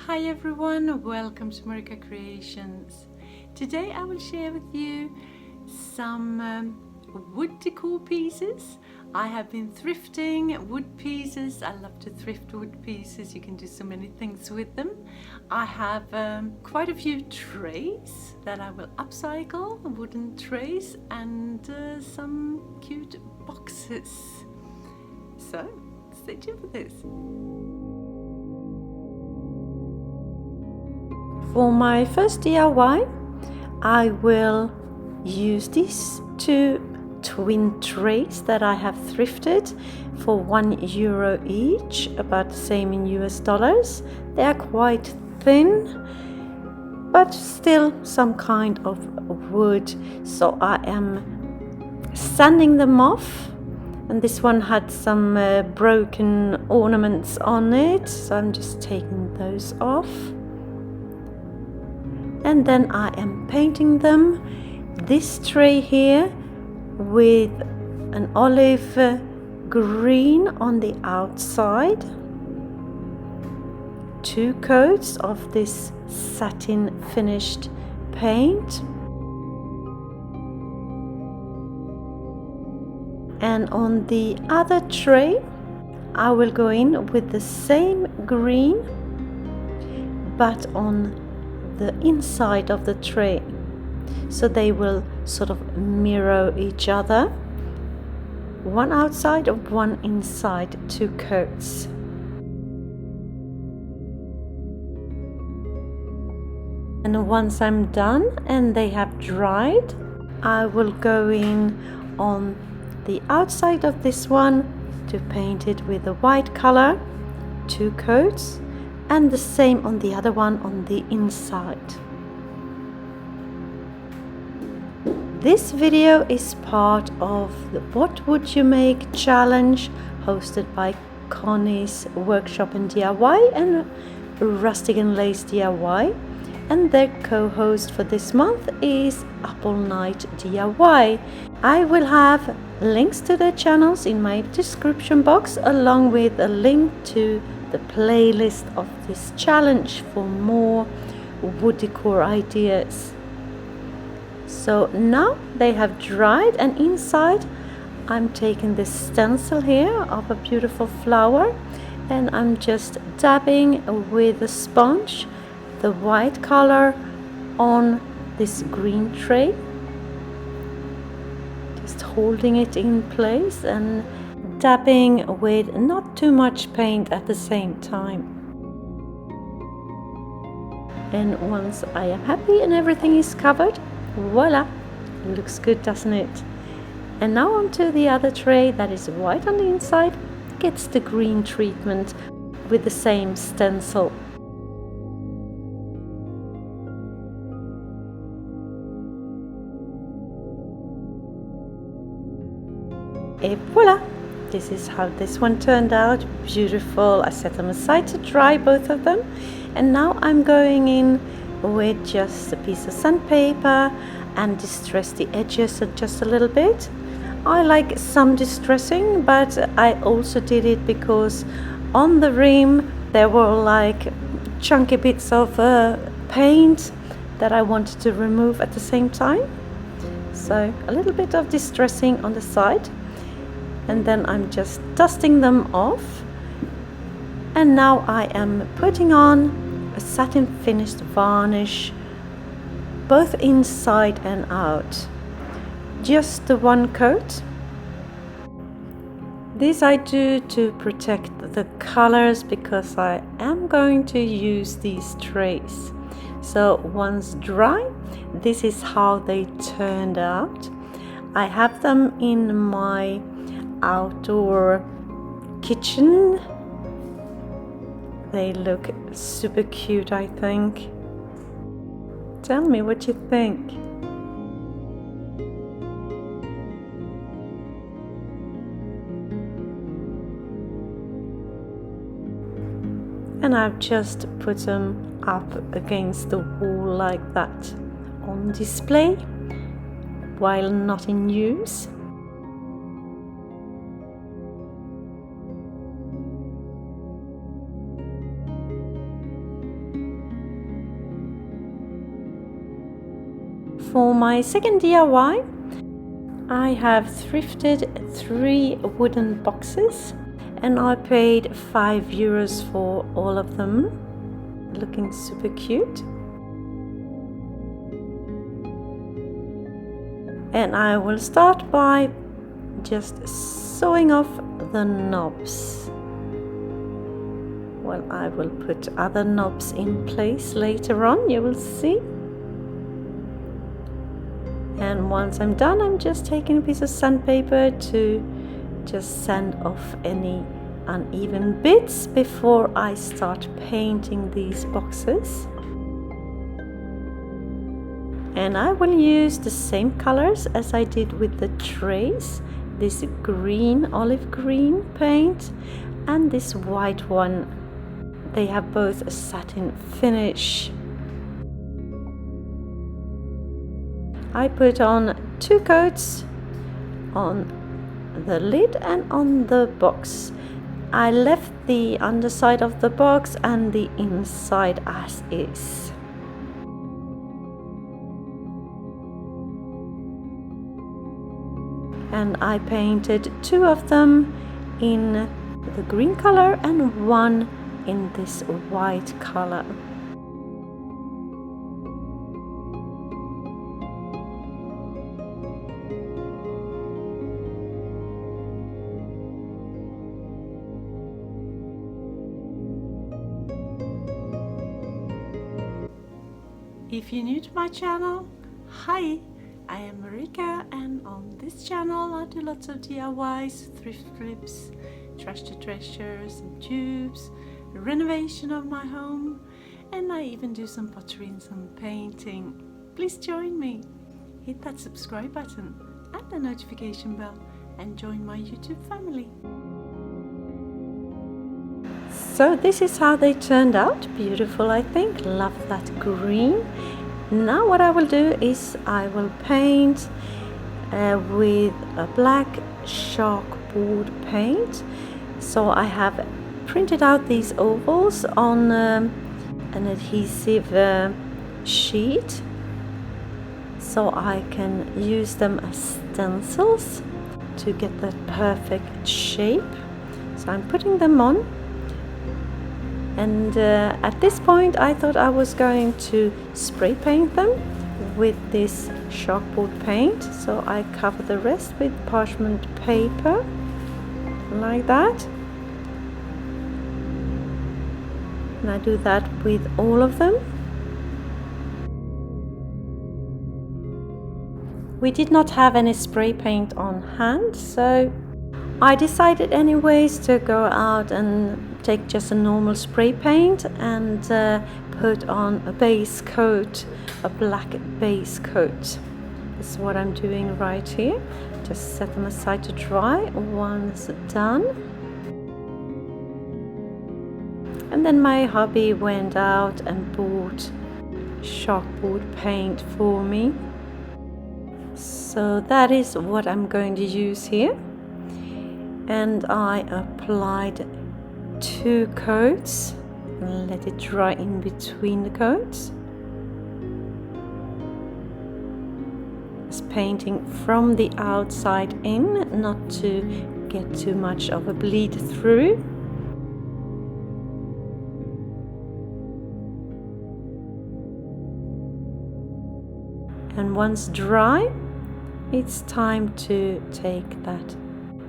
Hi everyone, welcome to MarikaCreations. Today I will share with you some wood decor pieces. I have been thrifting wood pieces. I love to thrift wood pieces. You can do so many things with them. I have quite a few trays that I will upcycle, wooden trays, and some cute boxes. So stay tuned for this. For my first DIY, I will use these two twin trays that I have thrifted for €1 each, about the same in US dollars. They are quite thin, but still some kind of wood. So I am sanding them off, and this one had some broken ornaments on it, so I'm just taking those off. And then I am painting them. This tray here with an olive green on the outside, 2 coats of this satin finished paint, and on the other tray I will go in with the same green but on the inside of the tray, so they will sort of mirror each other, one outside and one inside, 2 coats. And once I'm done and they have dried, I will go in on the outside of this one to paint it with a white color, 2 coats, and the same on the other one on the inside. This video is part of the What Would You Make challenge hosted by Connie's Workshop and DIY and Rustic and Lace DIY, and their co-host for this month is Up All Night DIY. I will have links to their channels in my description box, along with a link to the playlist of this challenge for more wood decor ideas. So now they have dried, and inside I'm taking this stencil here of a beautiful flower, and I'm just dabbing with a sponge the white color on this green tray, just holding it in place and dabbing with not too much paint at the same time. And once I am happy and everything is covered, voila, looks good, doesn't it? And now onto the other tray that is white on the inside, gets the green treatment with the same stencil. Et voila! This is how this one turned out. Beautiful. I set them aside to dry, both of them, and now I'm going in with just a piece of sandpaper and distress the edges just a little bit. I like some distressing, but I also did it because on the rim there were like chunky bits of paint that I wanted to remove at the same time. So a little bit of distressing on the side, and then I'm just dusting them off. And now I am putting on a satin finished varnish, both inside and out, just the 1 coat. This I do to protect the colors because I am going to use these trays. So once dry, this is how they turned out. I have them in my outdoor kitchen. They look super cute, I think. Tell me what you think. And I've just put them up against the wall like that on display while not in use. for my second DIY, I have thrifted 3 wooden boxes and I paid €5 for all of them. Looking super cute. And I will start by just sewing off the knobs. Well, I will put other knobs in place later on, you will see. And once I'm done, I'm just taking a piece of sandpaper to just sand off any uneven bits before I start painting these boxes. And I will use the same colors as I did with the trays. This green, olive green paint and this white one. They have both a satin finish. I put on 2 coats on the lid and on the box. I left the underside of the box and the inside as is. And I painted 2 of them in the green color and 1 in this white color. If you're new to my channel, hi! I am Marika, and on this channel I do lots of DIYs, thrift flips, trash to treasure, some tubes, renovation of my home, and I even do some pottery and some painting. Please join me. Hit that subscribe button and the notification bell and join my YouTube family. So this is how they turned out. Beautiful, I think. Love that green. Now what I will do is I will paint with a black chalkboard paint. So I have printed out these ovals on an adhesive sheet so I can use them as stencils to get the perfect shape. So I'm putting them on. And at this point I thought I was going to spray paint them with this chalkboard paint. So I cover the rest with parchment paper, like that. And I do that with all of them. We did not have any spray paint on hand, so I decided anyways to go out and take just a normal spray paint and put on a base coat, a black base coat. This is what I'm doing right here. Just set them aside to dry once done. And then my hubby went out and bought chalkboard paint for me. So that is what I'm going to use here. And I applied 2 coats and let it dry in between the coats. Just painting from the outside in, not to get too much of a bleed through. And once dry, it's time to take that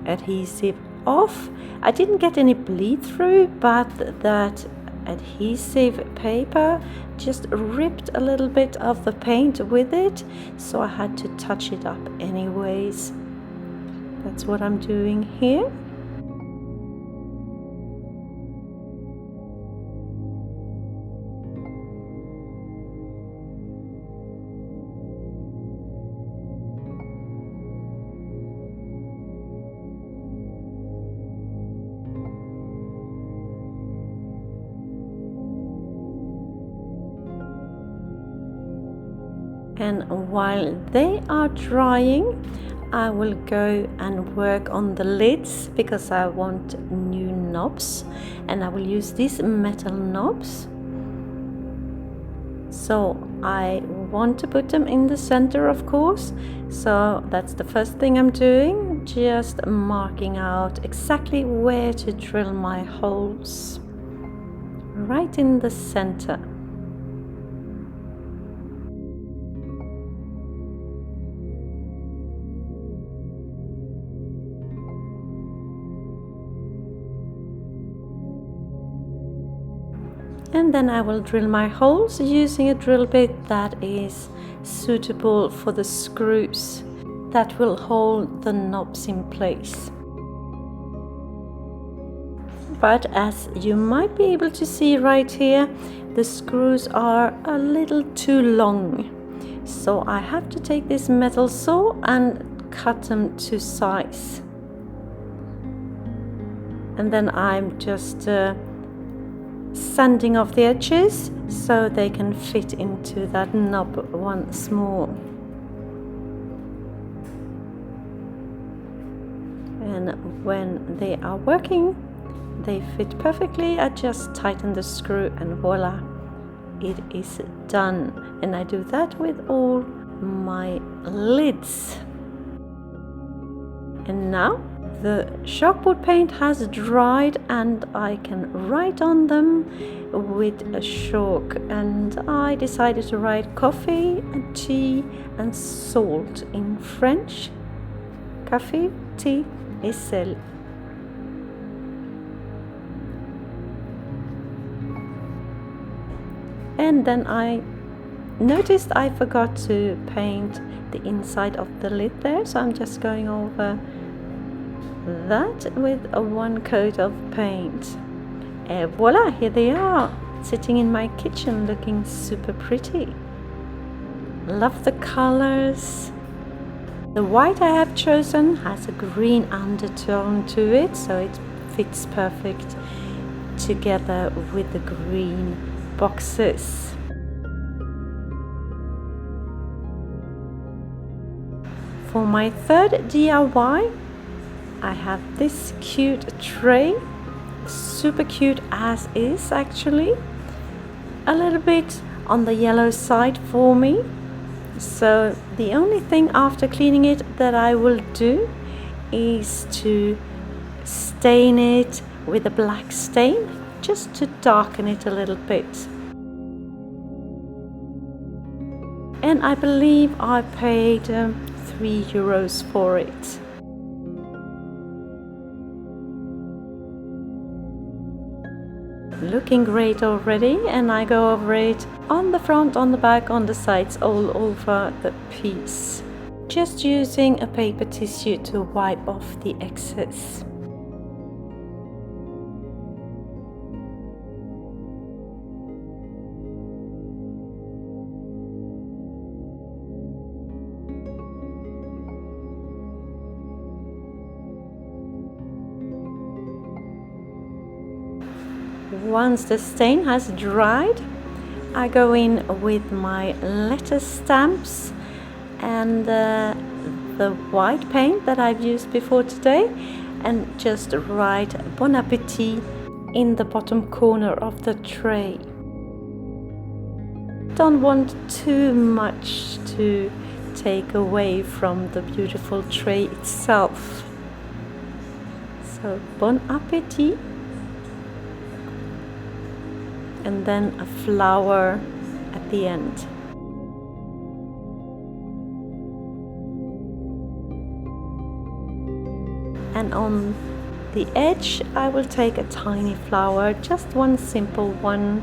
adhesive off. I didn't get any bleed through, but that adhesive paper just ripped a little bit of the paint with it, so I had to touch it up anyways. That's what I'm doing here. And while they are drying, I will go and work on the lids because I want new knobs, and I will use these metal knobs. So I want to put them in the center, of course. So that's the first thing I'm doing, just marking out exactly where to drill my holes, right in the center. And then I will drill my holes using a drill bit that is suitable for the screws that will hold the knobs in place. But as you might be able to see right here, the screws are a little too long. So I have to take this metal saw and cut them to size. And then I'm just sanding off the edges so they can fit into that knob once more. And when they are working, they fit perfectly. I just tighten the screw and voila, it is done. And I do that with all my lids. And now the chalkboard paint has dried and I can write on them with a chalk, and I decided to write coffee and tea and salt in French. Café, tea et sel. And then I noticed I forgot to paint the inside of the lid there, so I'm just going over that with one coat of paint. And voila, here they are, sitting in my kitchen looking super pretty. Love the colors. The white I have chosen has a green undertone to it, so it fits perfect together with the green boxes. For my third DIY, I have this cute tray, super cute as is actually, a little bit on the yellow side for me. So the only thing after cleaning it that I will do is to stain it with a black stain, just to darken it a little bit. And I believe I paid €3 for it. Looking great already, and I go over it on the front, on the back, on the sides, all over the piece, just using a paper tissue to wipe off the excess. Once the stain has dried, I go in with my letter stamps and the white paint that I've used before today, and just write Bon Appetit in the bottom corner of the tray. Don't want too much to take away from the beautiful tray itself. So Bon Appetit. And then a flower at the end. And on the edge I will take a tiny flower, just one simple one.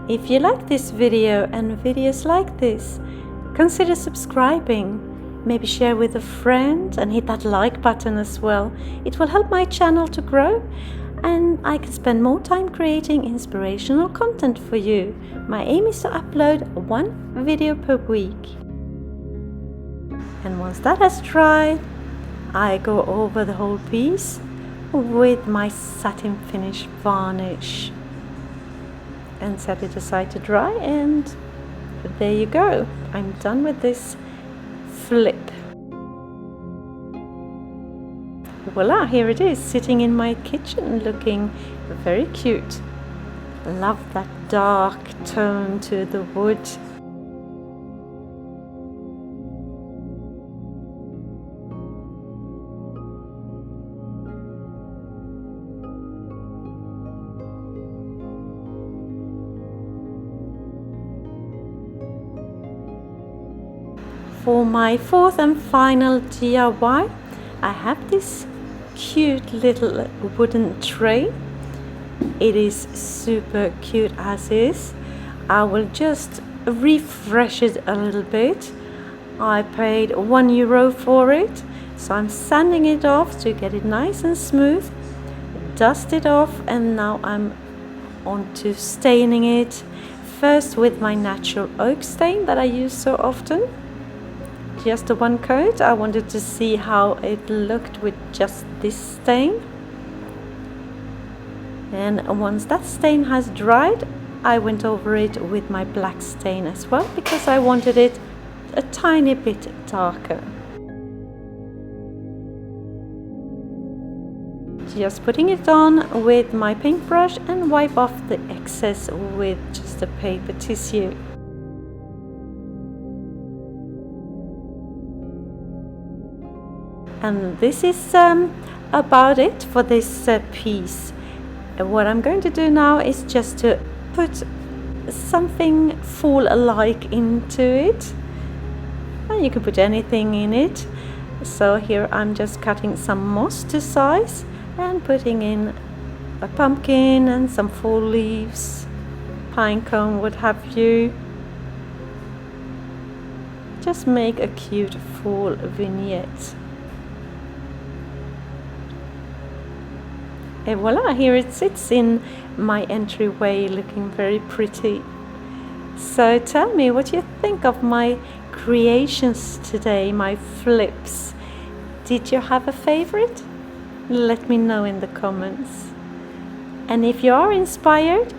If you like this video and videos like this, consider subscribing. Maybe share with a friend and hit that like button as well. It will help my channel to grow, and I can spend more time creating inspirational content for you. My aim is to upload one video per week. And once that has dried, I go over the whole piece with my satin finish varnish and set it aside to dry, and there you go. I'm done with this flip. Voila, here it is, sitting in my kitchen looking very cute. Love that dark tone to the wood. For my fourth and final DIY, I have this cute little wooden tray. It is super cute as is. I will just refresh it a little bit. I paid €1 for it, so I'm sanding it off to get it nice and smooth, dust it off, and now I'm on to staining it. First with my natural oak stain that I use so often. Just a one coat. I wanted to see how it looked with just this stain. And once that stain has dried, I went over it with my black stain as well, because I wanted it a tiny bit darker. Just putting it on with my paintbrush and wipe off the excess with just a paper tissue. And this is about it for this piece. And what I'm going to do now is just to put something fall-alike into it. And you can put anything in it. So here I'm just cutting some moss to size and putting in a pumpkin and some fall leaves, pine cone, what have you. Just make a cute fall vignette. And voila, here it sits in my entryway, looking very pretty. So tell me what you think of my creations today, my flips. Did you have a favorite? Let me know in the comments. And if you are inspired,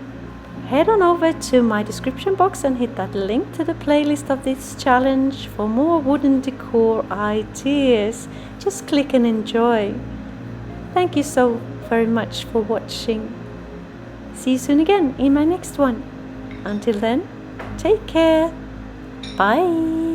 head on over to my description box and hit that link to the playlist of this challenge for more wooden decor ideas. Just click and enjoy. Thank you so very much for watching. See you soon again in my next one. Until then, take care. Bye.